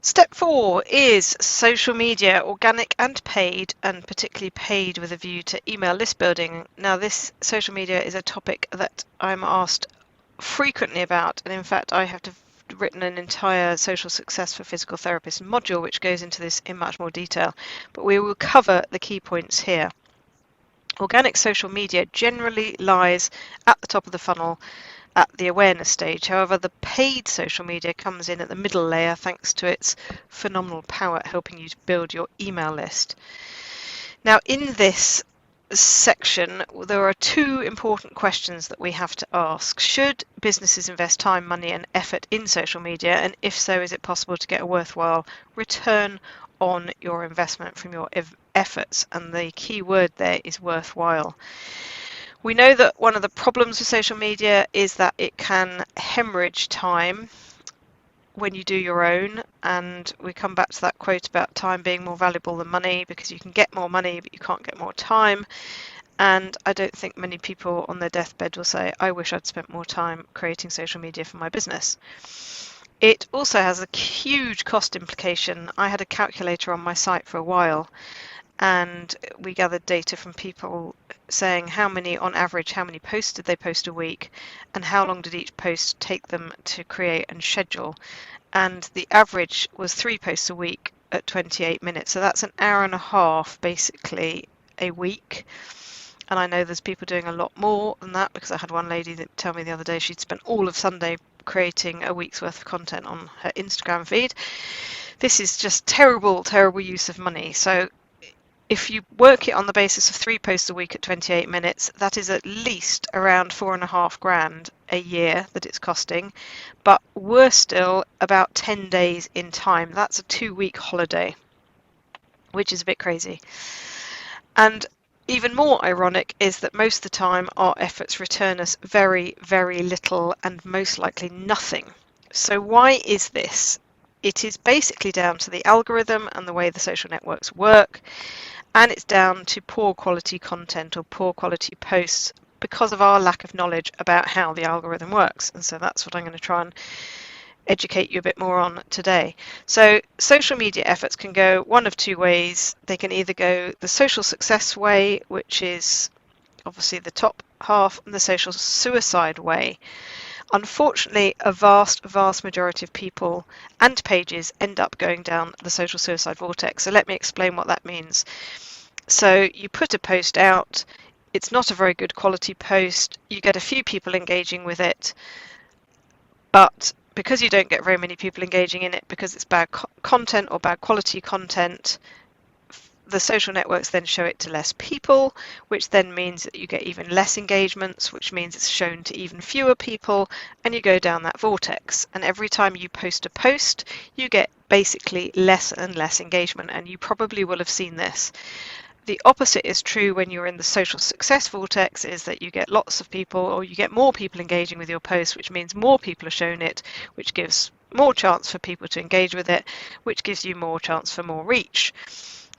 Step 4 is social media, organic and paid, and particularly paid with a view to email list building. Now, this social media is a topic that I'm asked frequently about, and in fact I have written an entire social success for physical therapists module which goes into this in much more detail, but we will cover the key points here. Organic social media generally lies at the top of the funnel at the awareness stage. However, the paid social media comes in at the middle layer thanks to its phenomenal power at helping you to build your email list. Now, in this section, there are two important questions that we have to ask. Should businesses invest time, money, and effort in social media? And if so, is it possible to get a worthwhile return on your investment from your efforts? And the key word there is worthwhile. We know that one of the problems with social media is that it can hemorrhage time when you do your own, and we come back to that quote about time being more valuable than money, because you can get more money but you can't get more time. And I don't think many people on their deathbed will say, I wish I'd spent more time creating social media for my business. It also has a huge cost implication. I had a calculator on my site for a while, and we gathered data from people saying on average, how many posts did they post a week, and how long did each post take them to create and schedule. And the average was 3 posts a week at 28 minutes. So that's an hour and a half basically a week. And I know there's people doing a lot more than that, because I had one lady that tell me the other day she'd spent all of Sunday creating a week's worth of content on her Instagram feed. This is just terrible, terrible use of money. So if you work it on the basis of 3 posts a week at 28 minutes, that is at least around $4,500 a year that it's costing. But worse still, about 10 days in time. That's a 2-week holiday, which is a bit crazy. And even more ironic is that most of the time our efforts return us very, very little, and most likely nothing. So why is this? It is basically down to the algorithm and the way the social networks work, and it's down to poor quality content or poor quality posts because of our lack of knowledge about how the algorithm works. And so that's what I'm going to try and educate you a bit more on today. So social media efforts can go one of two ways. They can either go the social success way, which is obviously the top half, and the social suicide way. Unfortunately, a vast majority of people and pages end up going down the social suicide vortex. So let me explain what that means. So you put a post out, it's not a very good quality post, you get a few people engaging with it, but because you don't get very many people engaging in it because it's bad content or bad quality content, the social networks then show it to less people, which then means that you get even less engagements, which means it's shown to even fewer people, and you go down that vortex. And every time you post a post, you get basically less and less engagement, and you probably will have seen this. The opposite is true when you're in the social success vortex, is that you get lots of people, or you get more people engaging with your post, which means more people are shown it, which gives more chance for people to engage with it, which gives you more chance for more reach.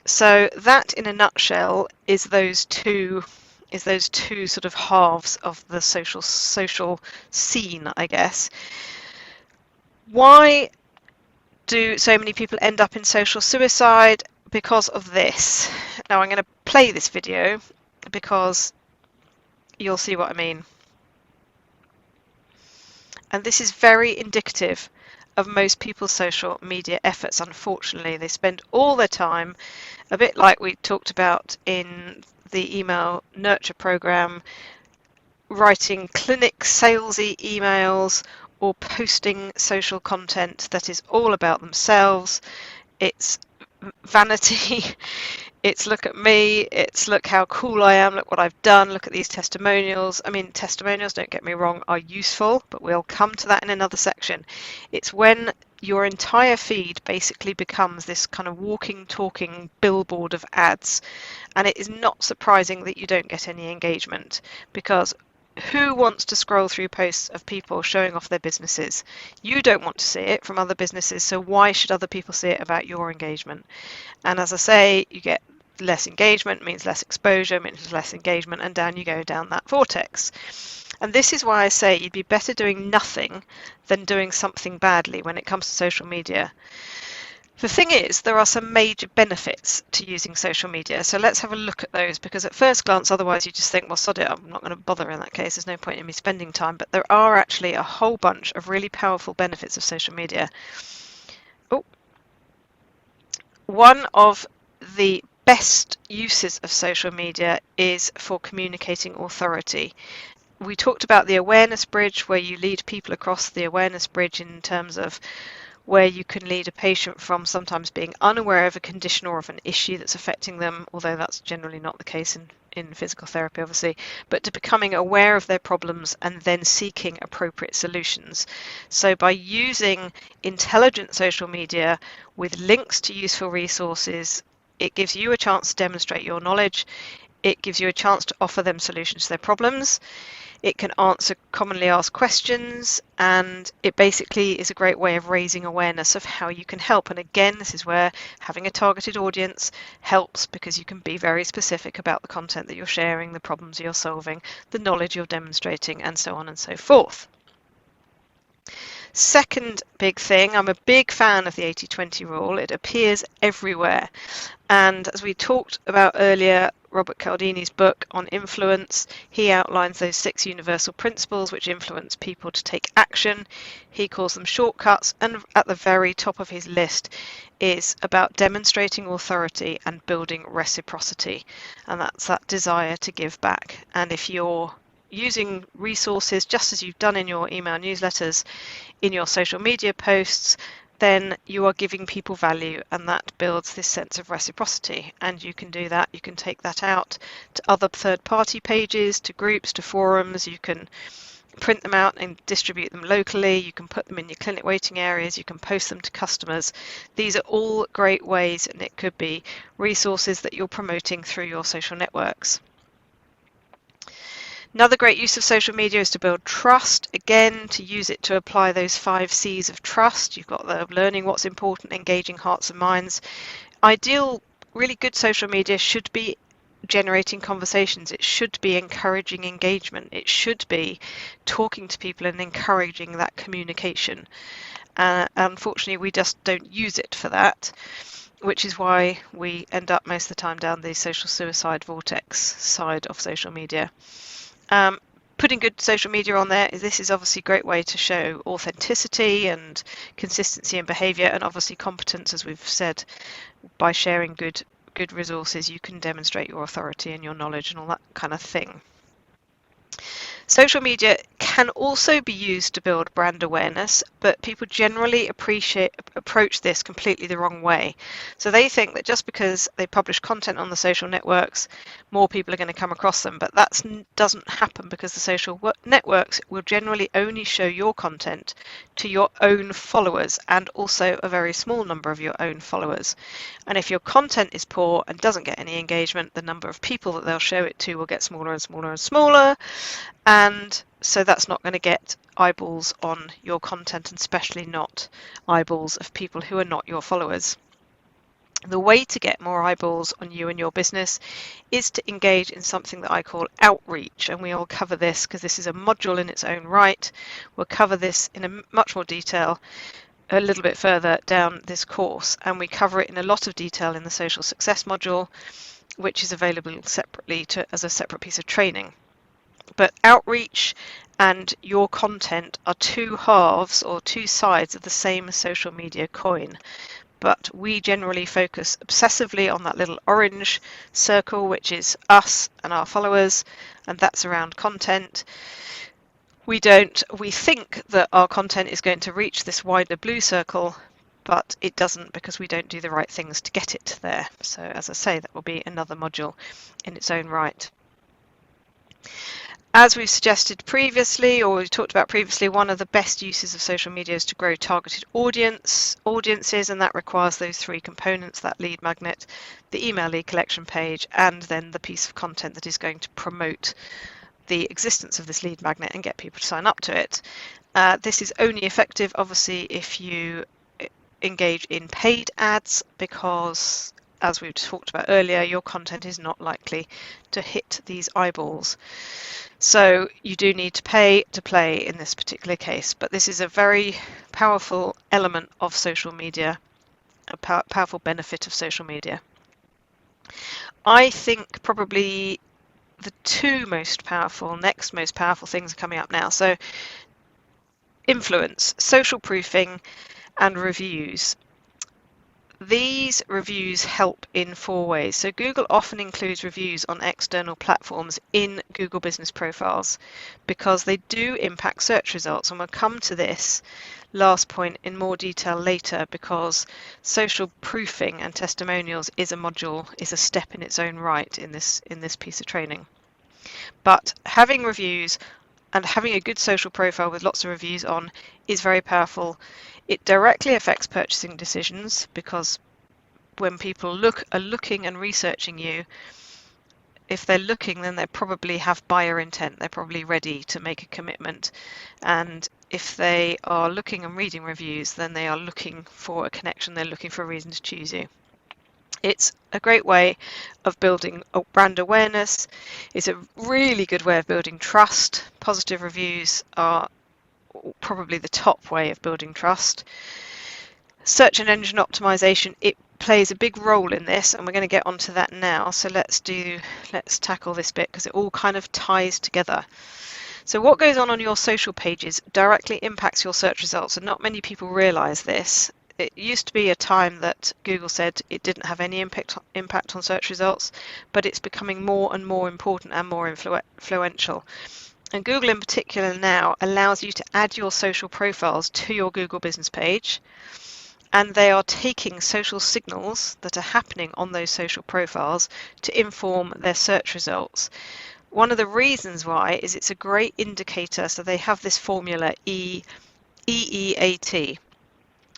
So that, in a nutshell, is those two sort of halves of the social scene, I guess. Why do so many people end up in social suicide? Because of this. Now I'm going to play this video because you'll see what I mean. And this is very indicative of most people's social media efforts. Unfortunately, they spend all their time, a bit like we talked about in the email nurture program, writing clinic salesy emails or posting social content that is all about themselves. It's vanity, it's look at me, it's look how cool I am, look what I've done, look at these testimonials. I mean, testimonials, don't get me wrong, are useful, but we'll come to that in another section. It's when your entire feed basically becomes this kind of walking, talking billboard of ads, and it is not surprising that you don't get any engagement, because who wants to scroll through posts of people showing off their businesses? You don't want to see it from other businesses, so why should other people see it about your engagement? And as I say, you get less engagement, means less exposure, means less engagement, and down you go down that vortex. And this is why I say you'd be better doing nothing than doing something badly when it comes to social media. The thing is, there are some major benefits to using social media. So let's have a look at those, because at first glance, otherwise you just think, well, sod it, I'm not going to bother in that case. There's no point in me spending time. But there are actually a whole bunch of really powerful benefits of social media. Oh, one of the best uses of social media is for communicating authority. We talked about the awareness bridge, where you lead people across the awareness bridge in terms of where you can lead a patient from sometimes being unaware of a condition or of an issue that's affecting them, although that's generally not the case in physical therapy, obviously, but to becoming aware of their problems and then seeking appropriate solutions. So by using intelligent social media with links to useful resources, it gives you a chance to demonstrate your knowledge. It gives you a chance to offer them solutions to their problems. It can answer commonly asked questions, and it basically is a great way of raising awareness of how you can help. And again, this is where having a targeted audience helps, because you can be very specific about the content that you're sharing, the problems you're solving, the knowledge you're demonstrating, and so on and so forth. Second big thing, I'm a big fan of the 80-20 rule. It appears everywhere. And as we talked about earlier, Robert Cialdini's book on influence, he outlines those 6 universal principles which influence people to take action. He calls them shortcuts, and at the very top of his list is about demonstrating authority and building reciprocity. And that's that desire to give back. And if you're using resources just as you've done in your email newsletters, in your social media posts, then you are giving people value, and that builds this sense of reciprocity. And you can do that, you can take that out to other third-party pages, to groups, to forums. You can print them out and distribute them locally. You can put them in your clinic waiting areas. You can post them to customers. These are all great ways, and it could be resources that you're promoting through your social networks. Another great use of social media is to build trust. Again, to use it to apply those 5 C's of trust. You've got the learning what's important, engaging hearts and minds. Ideal, really good social media should be generating conversations. It should be encouraging engagement. It should be talking to people and encouraging that communication. Unfortunately, we just don't use it for that, which is why we end up most of the time down the social suicide vortex side of social media. Putting good social media on there, this is obviously a great way to show authenticity and consistency in behaviour, and obviously competence, as we've said. By sharing good resources, you can demonstrate your authority and your knowledge and all that kind of thing. Social media can also be used to build brand awareness, but people generally approach this completely the wrong way. So they think that just because they publish content on the social networks, more people are going to come across them, but that doesn't happen, because the social networks will generally only show your content to your own followers, and also a very small number of your own followers. And if your content is poor and doesn't get any engagement, the number of people that they'll show it to will get smaller and smaller and smaller. And so that's not going to get eyeballs on your content, and especially not eyeballs of people who are not your followers. The way to get more eyeballs on you and your business is to engage in something that I call outreach, and we will cover this because this is a module in its own right. We'll cover this in much more detail a little bit further down this course, and we cover it in a lot of detail in the social success module, which is available separately as a separate piece of training. But outreach and your content are 2 halves or 2 sides of the same social media coin. But we generally focus obsessively on that little orange circle, which is us and our followers, and that's around content. We think that our content is going to reach this wider blue circle, but it doesn't, because we don't do the right things to get it there. So as I say, that will be another module in its own right. As we've suggested previously, or we've talked about previously, one of the best uses of social media is to grow targeted audiences, and that requires those 3 components: that lead magnet, the email lead collection page, and then the piece of content that is going to promote the existence of this lead magnet and get people to sign up to it. This is only effective, obviously, if you engage in paid ads, because, as we've talked about earlier, your content is not likely to hit these eyeballs. So you do need to pay to play in this particular case, but this is a very powerful element of social media, a powerful benefit of social media. I think probably the next most powerful things are coming up now. So influence, social proofing, and reviews. These reviews help in 4 ways. So Google often includes reviews on external platforms in Google Business Profiles because they do impact search results. And we'll come to this last point in more detail later, because social proofing and testimonials is a step in its own right in this piece of training. But having reviews and having a good social profile with lots of reviews on is very powerful. It directly affects purchasing decisions, because when people are looking and researching you, if they're looking, then they probably have buyer intent. They're probably ready to make a commitment. And if they are looking and reading reviews, then they are looking for a connection. They're looking for a reason to choose you. It's a great way of building brand awareness. It's a really good way of building trust. Positive reviews are probably the top way of building trust. Search and engine optimization, it plays a big role in this, and we're going to get onto that now. So let's tackle this bit, because it all kind of ties together. So what goes on your social pages directly impacts your search results, and not many people realize this. It used to be a time that Google said it didn't have any impact on search results, but it's becoming more and more important and more influential. And Google in particular now allows you to add your social profiles to your Google business page, and they are taking social signals that are happening on those social profiles to inform their search results. One of the reasons why is it's a great indicator. So they have this formula EEAT,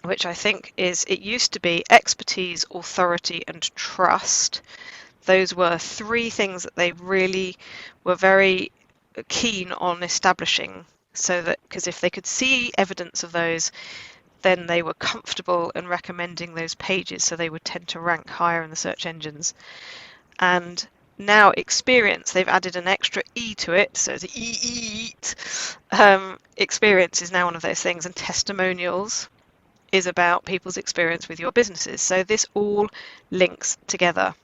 which I think it used to be expertise, authority, and trust. Those were 3 things that they really were very keen on establishing, so that, because if they could see evidence of those, then they were comfortable in recommending those pages, so they would tend to rank higher in the search engines. And now experience, they've added an extra E to it, so it's EEAT. Experience is now one of those things, and testimonials is about people's experience with your businesses. So this all links together.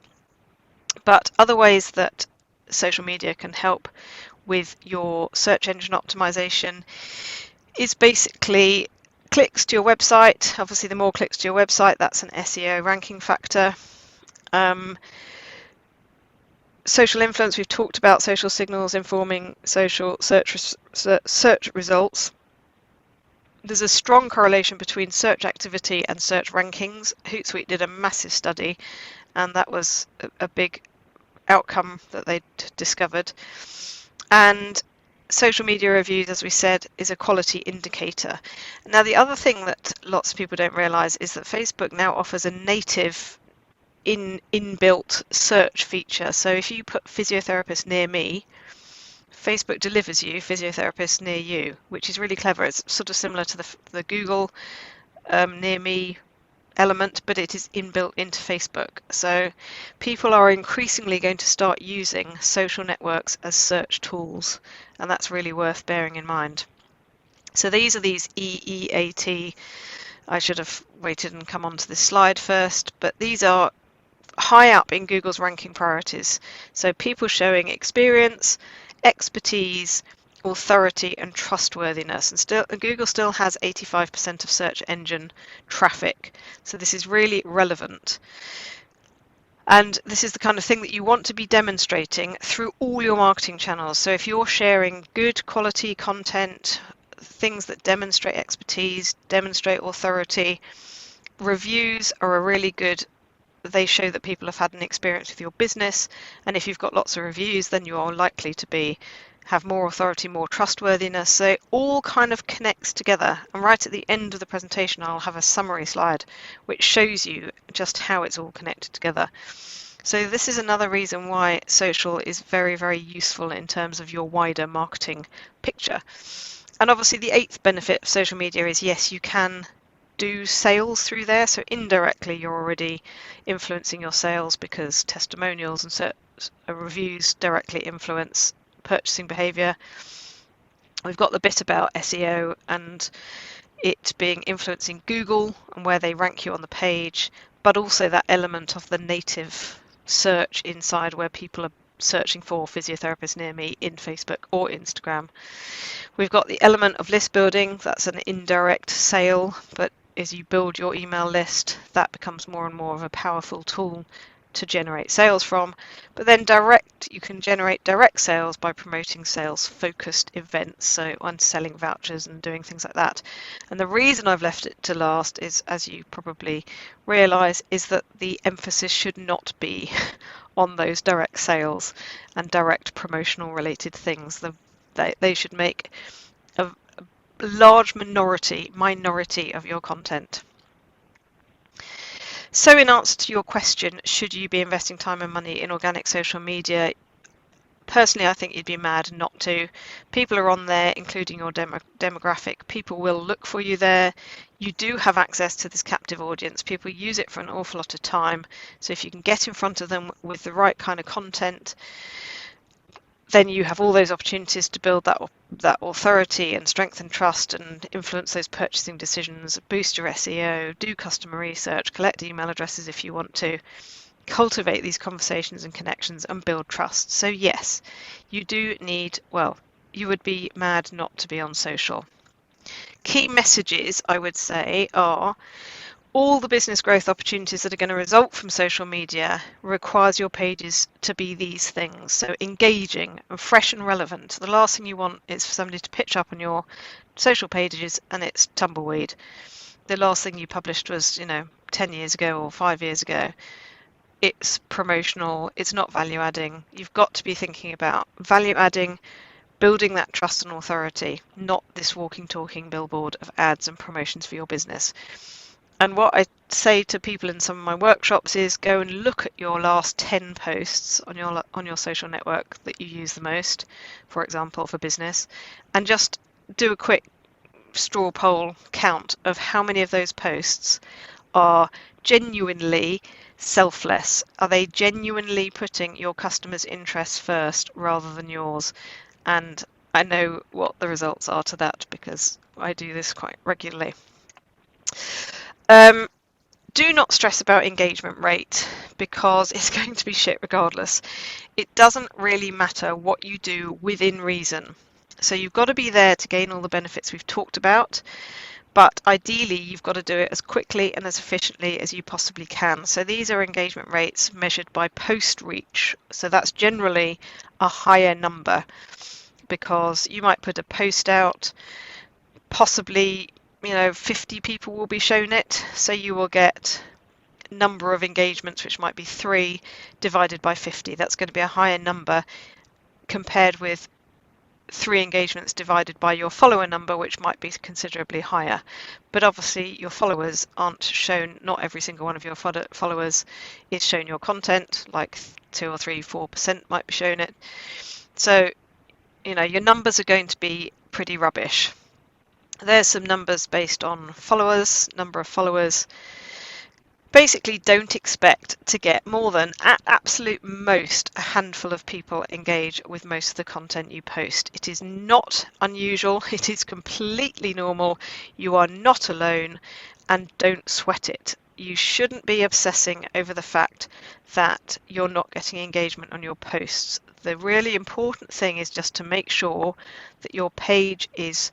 But other ways that social media can help with your search engine optimization is basically clicks to your website. Obviously, the more clicks to your website, that's an SEO ranking factor. Social influence, we've talked about social signals informing social search results. There's a strong correlation between search activity and search rankings. Hootsuite did a massive study, and that was a big outcome that they discovered. And social media reviews, as we said, is a quality indicator. Now, the other thing that lots of people don't realize is that Facebook now offers a native inbuilt search feature. So if you put physiotherapist near me, Facebook delivers you physiotherapists near you, which is really clever. It's sort of similar to the Google near me element, but it is inbuilt into Facebook. So people are increasingly going to start using social networks as search tools, and that's really worth bearing in mind. So these are these EEAT. I should have waited and come onto this slide first, but these are high up in Google's ranking priorities. So people showing experience, expertise, authority, and trustworthiness. And Google still has 85% of search engine traffic. So this is really relevant. And this is the kind of thing that you want to be demonstrating through all your marketing channels. So if you're sharing good quality content, things that demonstrate expertise, demonstrate authority, reviews are a really good, they show that people have had an experience with your business, and if you've got lots of reviews, then you are likely to have more authority, more trustworthiness. So it all kind of connects together, and right at the end of the presentation I'll have a summary slide which shows you just how it's all connected together. So this is another reason why social is very, very useful in terms of your wider marketing picture. And obviously the 8th benefit of social media is, yes, you can do sales through there. So indirectly you're already influencing your sales, because testimonials and reviews directly influence purchasing behavior. We've got the bit about SEO, and it being influencing Google and where they rank you on the page, but also that element of the native search inside where people are searching for physiotherapists near me in Facebook or Instagram. We've got the element of list building. That's an indirect sale, but as you build your email list, that becomes more and more of a powerful tool to generate sales from. But then you can generate direct sales by promoting sales focused events, so on selling vouchers and doing things like that. And the reason I've left it to last is, as you probably realize, is that the emphasis should not be on those direct sales and direct promotional related things. They should make a large minority of your content. So in answer to your question, should you be investing time and money in organic social media? Personally, I think you'd be mad not to. People are on there, including your demographic. People will look for you there. You do have access to this captive audience. People use it for an awful lot of time. So if you can get in front of them with the right kind of content, then you have all those opportunities to build that authority and strengthen trust and influence those purchasing decisions, boost your SEO, do customer research, collect email addresses if you want to, cultivate these conversations and connections and build trust. So yes, you do need, well, you would be mad not to be on social. Key messages, I would say, are all the business growth opportunities that are going to result from social media requires your pages to be these things. So engaging and fresh and relevant. The last thing you want is for somebody to pitch up on your social pages and it's tumbleweed. The last thing you published was, 10 years ago or 5 years ago. It's promotional. It's not value adding. You've got to be thinking about value adding, building that trust and authority, not this walking, talking billboard of ads and promotions for your business. And what I say to people in some of my workshops is go and look at your last 10 posts on your social network that you use the most, for example, for business, and just do a quick straw poll count of how many of those posts are genuinely selfless. Are they genuinely putting your customers' interests first rather than yours? And I know what the results are to that because I do this quite regularly. Do not stress about engagement rate because it's going to be shit regardless. It doesn't really matter what you do within reason. So you've got to be there to gain all the benefits we've talked about, but ideally you've got to do it as quickly and as efficiently as you possibly can. So these are engagement rates measured by post reach. So that's generally a higher number because you might put a post out, possibly 50 people will be shown it, so you will get number of engagements, which might be 3 divided by 50. That's going to be a higher number compared with 3 engagements divided by your follower number, which might be considerably higher. But obviously your followers aren't shown, not every single one of your followers is shown your content, like 2 or 3, 4% might be shown it. So your numbers are going to be pretty rubbish. There's some numbers based on followers, number of followers. Basically, don't expect to get more than, at absolute most, a handful of people engage with most of the content you post. It is not unusual. It is completely normal. You are not alone, and don't sweat it. You shouldn't be obsessing over the fact that you're not getting engagement on your posts. The really important thing is just to make sure that your page is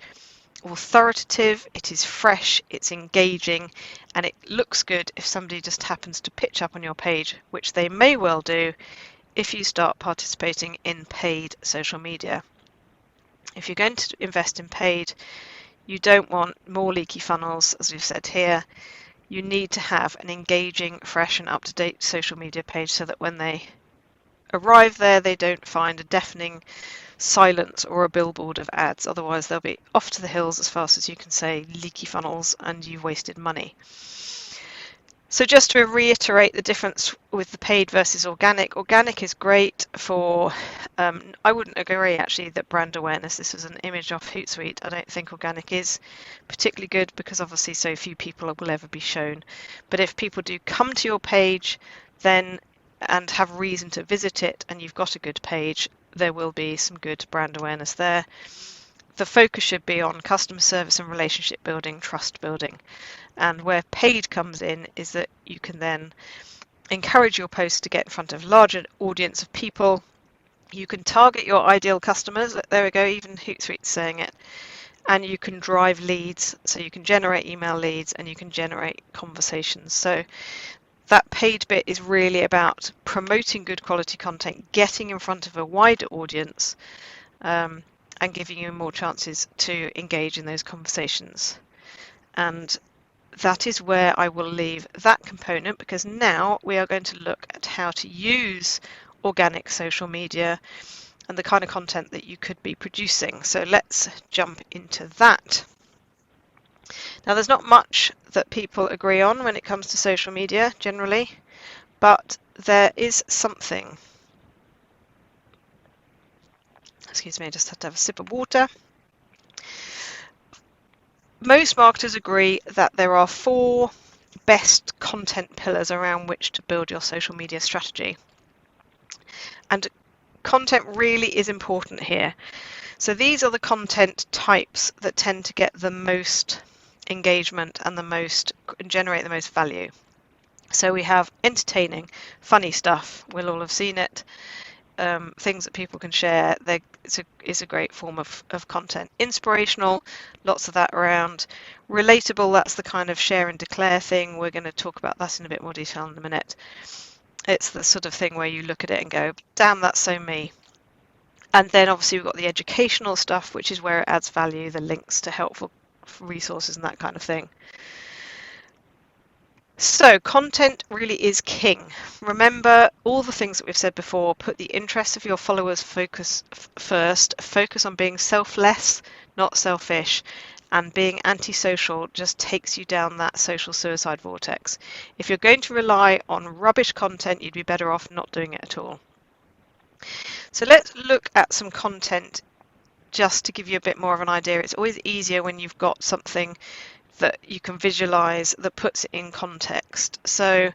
authoritative, it is fresh, it's engaging, and it looks good if somebody just happens to pitch up on your page, which they may well do if you start participating in paid social media. If you're going to invest in paid, you don't want more leaky funnels, as we've said here. You need to have an engaging, fresh and up-to-date social media page so that when they arrive there, they don't find a deafening silence or a billboard of ads. Otherwise they'll be off to the hills as fast as you can say leaky funnels and you've wasted money. So just to reiterate the difference with the paid versus organic. Organic is great for, I wouldn't agree actually that brand awareness, this is an image off Hootsuite, I don't think organic is particularly good because obviously so few people will ever be shown. But if people do come to your page then and have reason to visit it and you've got a good page, there will be some good brand awareness there. the focus should be on customer service and relationship building, trust building. And where paid comes in is that you can then encourage your posts to get in front of larger audience of people. You can target your ideal customers. There we go, even Hootsuite's saying it. And you can drive leads, so you can generate email leads and you can generate conversations. So that paid bit is really about promoting good quality content, getting in front of a wider audience, and giving you more chances to engage in those conversations. And that is where I will leave that component, because now we are going to look at how to use organic social media and the kind of content that you could be producing. So let's jump into that. Now, there's not much that people agree on when it comes to social media generally, but there is something. Excuse me, I just had to have a sip of water. Most marketers agree that there are 4 best content pillars around which to build your social media strategy. And content really is important here. So these are the content types that tend to get the most engagement and generate the most value. So we have entertaining, funny stuff. We'll all have seen it. Things that people can share. It's a great form of content. Inspirational, lots of that around. Relatable, that's the kind of share and declare thing. We're going to talk about that in a bit more detail in a minute. It's the sort of thing where you look at it and go, damn, that's so me. And then obviously we've got the educational stuff, which is where it adds value, the links to helpful resources and that kind of thing. So content really is king. Remember all the things that we've said before. Put the interests of your followers first. Focus on being selfless, not selfish. And being antisocial just takes you down that social suicide vortex. If you're going to rely on rubbish content, you'd be better off not doing it at all. So let's look at some content just to give you a bit more of an idea. It's always easier when you've got something that you can visualize that puts it in context. So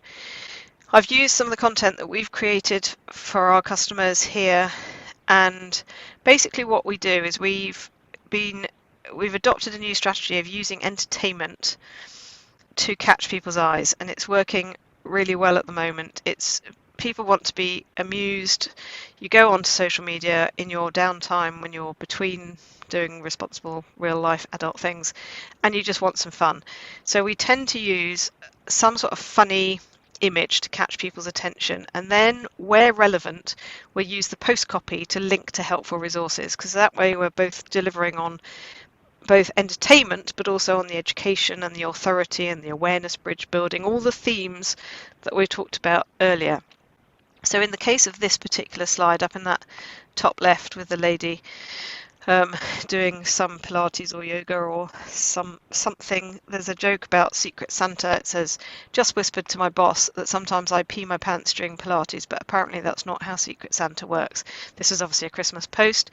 I've used some of the content that we've created for our customers here, and basically what we do is we've adopted a new strategy of using entertainment to catch people's eyes, and it's working really well at the moment. People want to be amused. You go onto social media in your downtime when you're between doing responsible real life adult things, and you just want some fun. So we tend to use some sort of funny image to catch people's attention, and then where relevant we use the post copy to link to helpful resources, because that way we're both delivering on both entertainment but also on the education and the authority and the awareness bridge building, all the themes that we talked about earlier. So in the case of this particular slide up in that top left with the lady doing some Pilates or yoga or something, there's a joke about Secret Santa. It says, just whispered to my boss that sometimes I pee my pants during Pilates, but apparently that's not how Secret Santa works. This is obviously a Christmas post.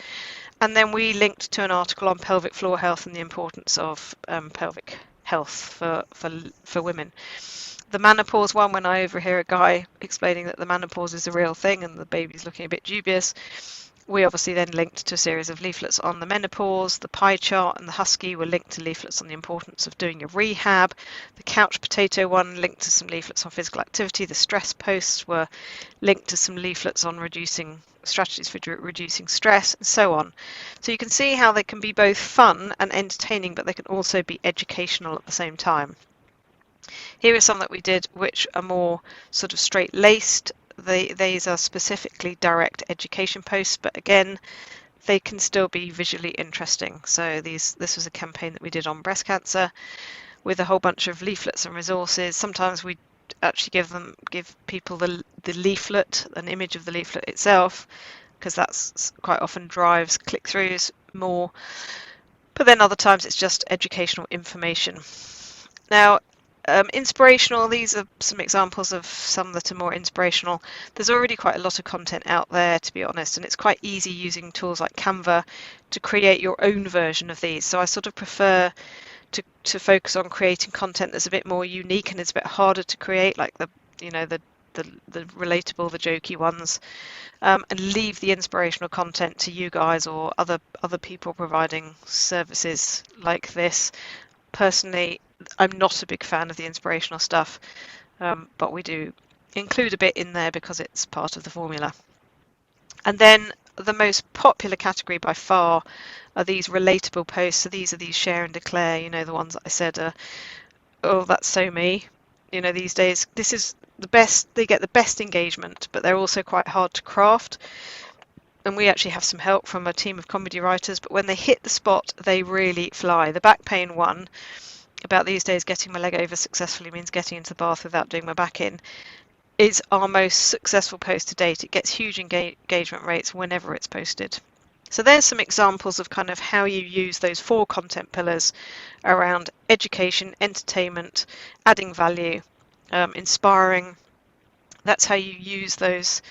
And then we linked to an article on pelvic floor health and the importance of pelvic health for women. The menopause one, when I overhear a guy explaining that the menopause is a real thing and the baby's looking a bit dubious, we obviously then linked to a series of leaflets on the menopause. The pie chart and the husky were linked to leaflets on the importance of doing your rehab. The couch potato one linked to some leaflets on physical activity. The stress posts were linked to some leaflets on strategies for reducing stress, and so on. So you can see how they can be both fun and entertaining, but they can also be educational at the same time. Here are some that we did which are more sort of straight-laced. These are specifically direct education posts, but again, they can still be visually interesting. So this was a campaign that we did on breast cancer with a whole bunch of leaflets and resources. Sometimes we actually give people the leaflet, an image of the leaflet itself, because that's quite often drives click-throughs more. But then other times it's just educational information. Now, inspirational, these are some examples of some that are more inspirational. There's already quite a lot of content out there, to be honest, and it's quite easy using tools like Canva to create your own version of these. So I sort of prefer to focus on creating content that's a bit more unique and is a bit harder to create, like the the relatable, the jokey ones, and leave the inspirational content to you guys or other people providing services like this. Personally, I'm not a big fan of the inspirational stuff, but we do include a bit in there because it's part of the formula. And then the most popular category by far are these relatable posts. So these are these share and declare, the ones that I said, oh, that's so me. These days, this is the best, they get the best engagement, but they're also quite hard to craft. And we actually have some help from a team of comedy writers, but when they hit the spot, they really fly. The back pain one, about these days getting my leg over successfully means getting into the bath without doing my back in, is our most successful post to date. It gets huge engagement rates whenever it's posted. So there's some examples of kind of how you use those 4 content pillars around education, entertainment, adding value, inspiring. That's how you use those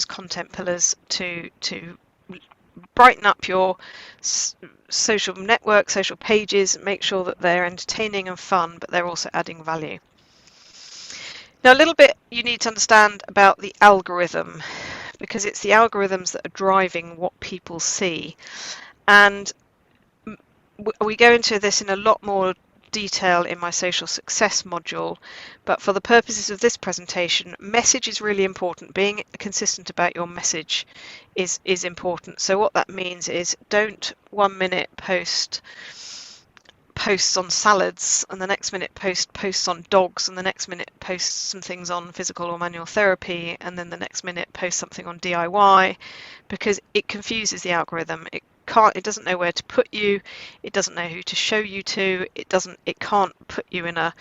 content pillars to brighten up your social network, social pages, make sure that they're entertaining and fun, but they're also adding value. Now, a little bit you need to understand about the algorithm, because it's the algorithms that are driving what people see. And we go into this in a lot more detail in my social success module, but for the purposes of this presentation, message is really important. Being consistent about your message is important. So what that means is don't 1 minute posts on salads and the next minute posts on dogs and the next minute posts some things on physical or manual therapy and then the next minute post something on DIY, because it confuses the algorithm. It doesn't know where to put you, it doesn't know who to show you to, it can't put you in a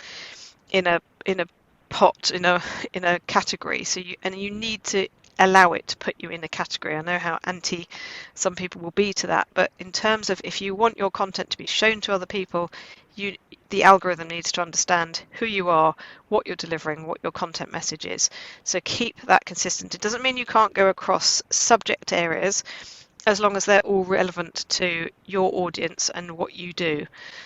pot, in a category. So you need to allow it to put you in a category. I know how anti some people will be to that, but in terms of if you want your content to be shown to other people, the algorithm needs to understand who you are, what you're delivering, what your content message is. So keep that consistent. It doesn't mean you can't go across subject areas, as long as they're all relevant to your audience and what you do.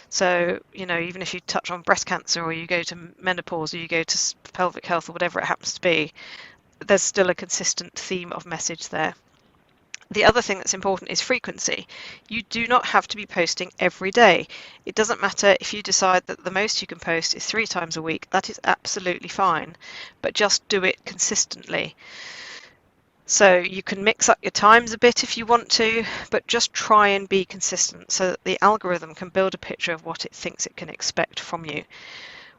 So, even if you touch on breast cancer or you go to menopause or you go to pelvic health or whatever it happens to be, there's still a consistent theme of message there. The other thing that's important is frequency. You do not have to be posting every day. It doesn't matter if you decide that the most you can post is 3 times a week. That is absolutely fine, but just do it consistently. So you can mix up your times a bit if you want to, but just try and be consistent so that the algorithm can build a picture of what it thinks it can expect from you.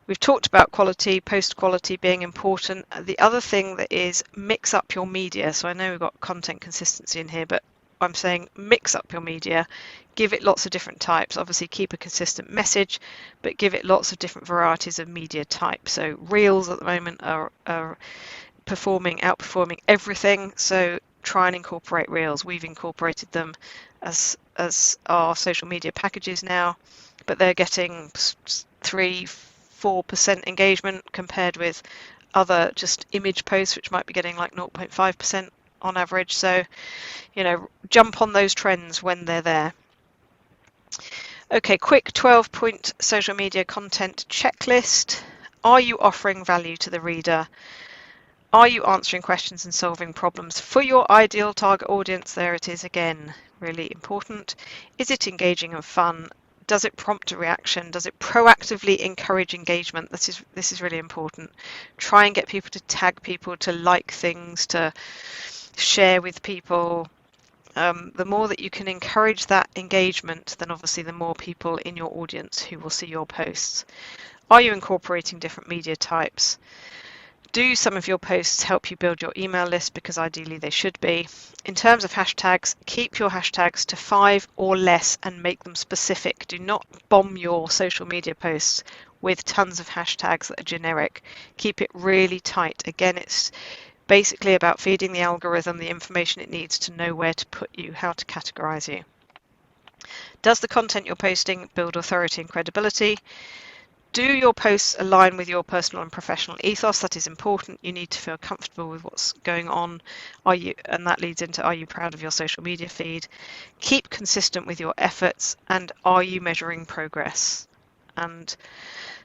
We've talked about quality, post quality being important. The other thing that is mix up your media. So I know we've got content consistency in here, but I'm saying mix up your media, give it lots of different types. Obviously keep a consistent message, but give it lots of different varieties of media type. So reels at the moment are outperforming everything. So try and incorporate reels. We've incorporated them as our social media packages now, but they're getting 3-4% engagement compared with other just image posts, which might be getting like 0.5% on average. So, jump on those trends when they're there. Okay, quick 12-point social media content checklist. Are you offering value to the reader? Are you answering questions and solving problems for your ideal target audience? There it is again, really important. Is it engaging and fun? Does it prompt a reaction? Does it proactively encourage engagement? This is really important. Try and get people to tag people, to like things, to share with people. The more that you can encourage that engagement, then obviously the more people in your audience who will see your posts. Are you incorporating different media types? Do some of your posts help you build your email list? Because ideally they should be. In terms of hashtags, keep your hashtags to 5 or less and make them specific. Do not bomb your social media posts with tons of hashtags that are generic. Keep it really tight. Again, it's basically about feeding the algorithm the information it needs to know where to put you, how to categorize you. Does the content you're posting build authority and credibility? Do your posts align with your personal and professional ethos? That is important. You need to feel comfortable with what's going on. And that leads into, are you proud of your social media feed? Keep consistent with your efforts, and are you measuring progress? And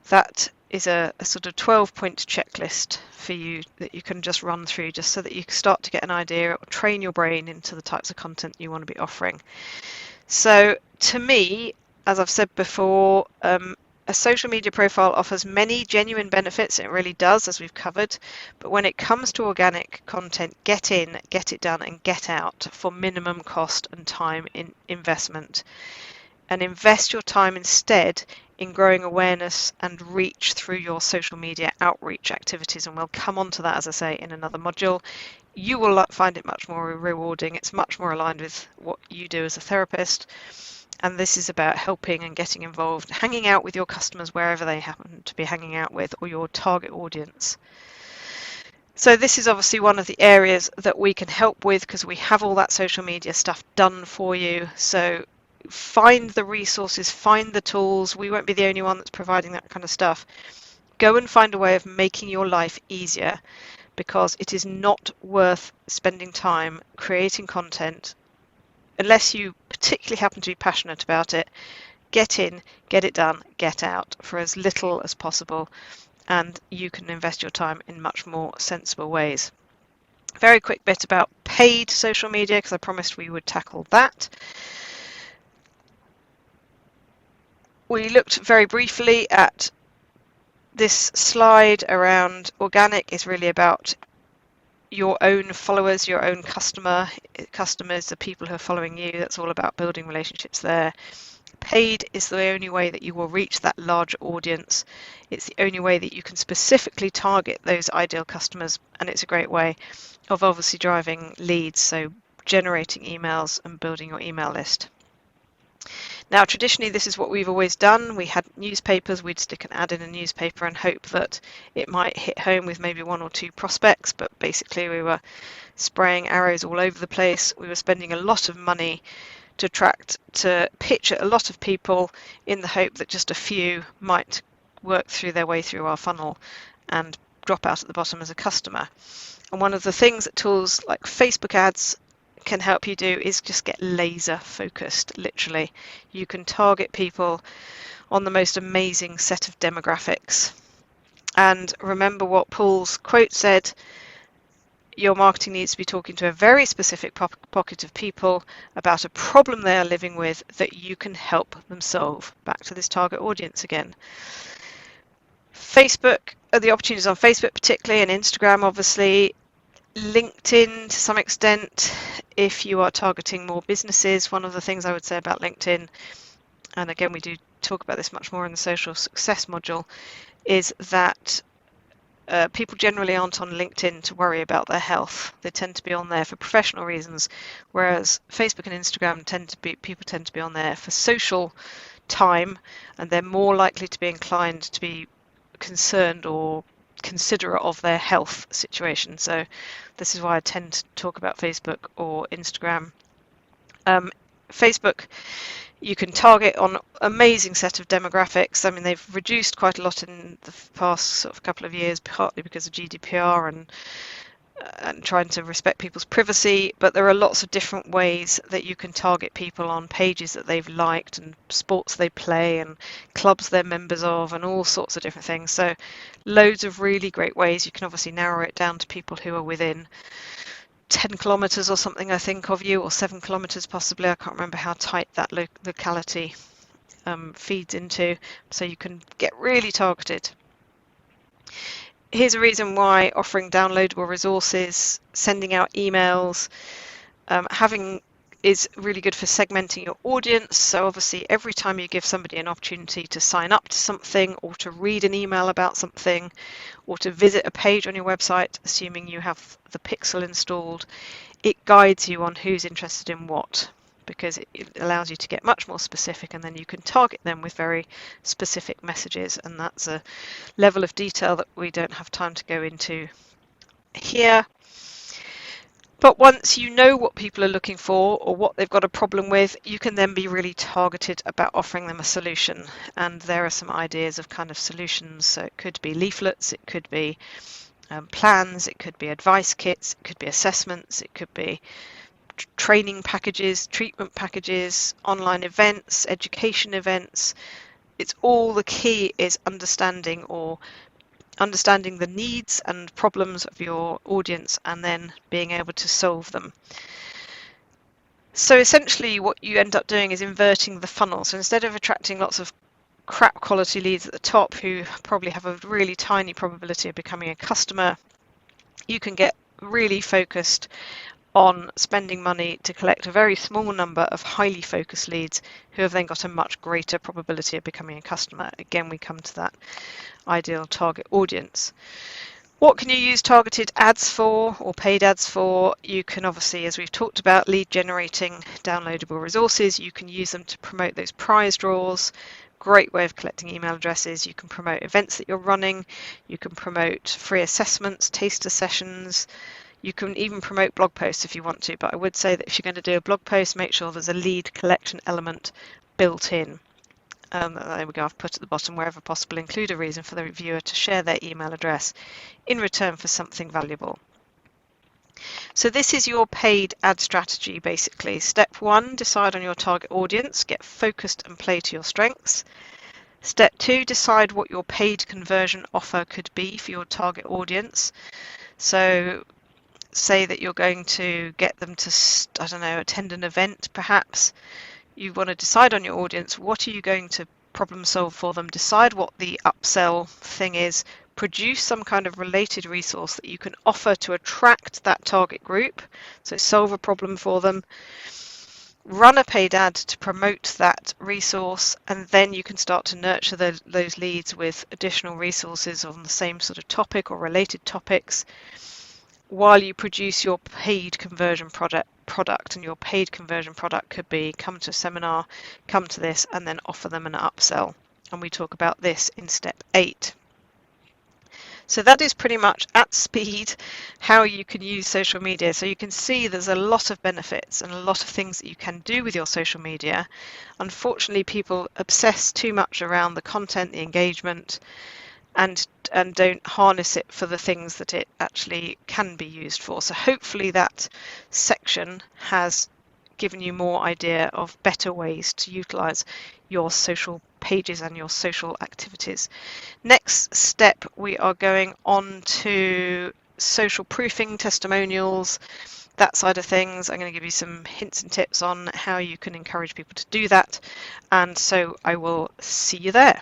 that is a sort of 12-point checklist for you that you can just run through, just so that you can start to get an idea or train your brain into the types of content you want to be offering. So to me, as I've said before, a social media profile offers many genuine benefits. It really does, as we've covered. But when it comes to organic content, get in, get it done, and get out for minimum cost and time in investment. And invest your time instead in growing awareness and reach through your social media outreach activities. And we'll come on to that, as I say, in another module. You will find it much more rewarding. It's much more aligned with what you do as a therapist. And this is about helping and getting involved, hanging out with your customers wherever they happen to be hanging out with, or your target audience. So this is obviously one of the areas that we can help with, because we have all that social media stuff done for you. So find the resources, find the tools. We won't be the only one that's providing that kind of stuff. Go and find a way of making your life easier, because it is not worth spending time creating content unless you particularly happen to be passionate about it. Get in, get it done, get out for as little as possible, and you can invest your time in much more sensible ways. Very quick bit about paid social media, because I promised we would tackle that. We looked very briefly at this slide around organic is really about your own followers, your own customers, the people who are following you. That's all about building relationships there. Paid is the only way that you will reach that larger audience. It's the only way that you can specifically target those ideal customers, and it's a great way of obviously driving leads, so generating emails and building your email list. Now, traditionally, this is what we've always done. We had newspapers, we'd stick an ad in a newspaper and hope that it might hit home with maybe 1 or 2 prospects, but basically we were spraying arrows all over the place. We were spending a lot of money to pitch at a lot of people in the hope that just a few might work through their way through our funnel and drop out at the bottom as a customer. And one of the things that tools like Facebook ads can help you do is just get laser focused. Literally, you can target people on the most amazing set of demographics. And remember what Paul's quote said: your marketing needs to be talking to a very specific pocket of people about a problem they are living with that you can help them solve. Back to this target audience again. Facebook, the opportunities on Facebook particularly, and Instagram obviously. LinkedIn to some extent, if you are targeting more businesses. One of the things I would say about LinkedIn, and again we do talk about this much more in the social success module, is that people generally aren't on LinkedIn to worry about their health. They tend to be on there for professional reasons, whereas Facebook and Instagram people tend to be on there for social time, and they're more likely to be inclined to be concerned or considerate of their health situation. So this is why I tend to talk about Facebook or Instagram. Facebook, you can target on amazing set of demographics. I mean, they've reduced quite a lot in the past sort of couple of years, partly because of GDPR and trying to respect people's privacy, but there are lots of different ways that you can target people on pages that they've liked and sports they play and clubs they're members of and all sorts of different things. So loads of really great ways. You can obviously narrow it down to people who are within 10 kilometers or something, I think, of you, or 7 kilometers possibly. I can't remember how tight that locality feeds into, so you can get really targeted. Here's a reason why offering downloadable resources, sending out emails, is really good for segmenting your audience. So obviously every time you give somebody an opportunity to sign up to something, or to read an email about something, or to visit a page on your website, assuming you have the pixel installed, it guides you on who's interested in what, because it allows you to get much more specific, and then you can target them with very specific messages, and that's a level of detail that we don't have time to go into here. But once you know what people are looking for or what they've got a problem with, you can then be really targeted about offering them a solution. And there are some ideas of kind of solutions. So it could be leaflets, it could be plans, it could be advice kits, it could be assessments, it could be training packages, treatment packages, online events, education events, it's all the key is understanding the needs and problems of your audience and then being able to solve them. So essentially what you end up doing is inverting the funnel. So instead of attracting lots of crap quality leads at the top who probably have a really tiny probability of becoming a customer, you can get really focused on spending money to collect a very small number of highly focused leads who have then got a much greater probability of becoming a customer. Again, we come to that ideal target audience. What can you use targeted ads for or paid ads for? You can obviously, as we've talked about, lead generating downloadable resources. You can use them to promote those prize draws. Great way of collecting email addresses. You can promote events that you're running. You can promote free assessments, taster sessions. You can even promote blog posts if you want to, but I would say that if you're going to do a blog post, make sure there's a lead collection element built in. There we go, I've put at the bottom, wherever possible, include a reason for the reviewer to share their email address in return for something valuable. So this is your paid ad strategy, basically. Step 1, decide on your target audience, get focused and play to your strengths. Step 2, decide what your paid conversion offer could be for your target audience. So say that you're going to get them to, I don't know, attend an event perhaps. You want to decide on your audience, what are you going to problem solve for them, decide what the upsell thing is, produce some kind of related resource that you can offer to attract that target group, so solve a problem for them, run a paid ad to promote that resource, and then you can start to nurture those leads with additional resources on the same sort of topic or related topics while you produce your paid conversion product. And your paid conversion product could be come to a seminar, come to this, and then offer them an upsell. And we talk about this in step 8. So that is pretty much at speed how you can use social media. So you can see there's a lot of benefits and a lot of things that you can do with your social media. Unfortunately, people obsess too much around the content, the engagement, and don't harness it for the things that it actually can be used for. So hopefully that section has given you more idea of better ways to utilize your social pages and your social activities. Next step, we are going on to social proofing, testimonials, that side of things. I'm going to give you some hints and tips on how you can encourage people to do that, and so I will see you there.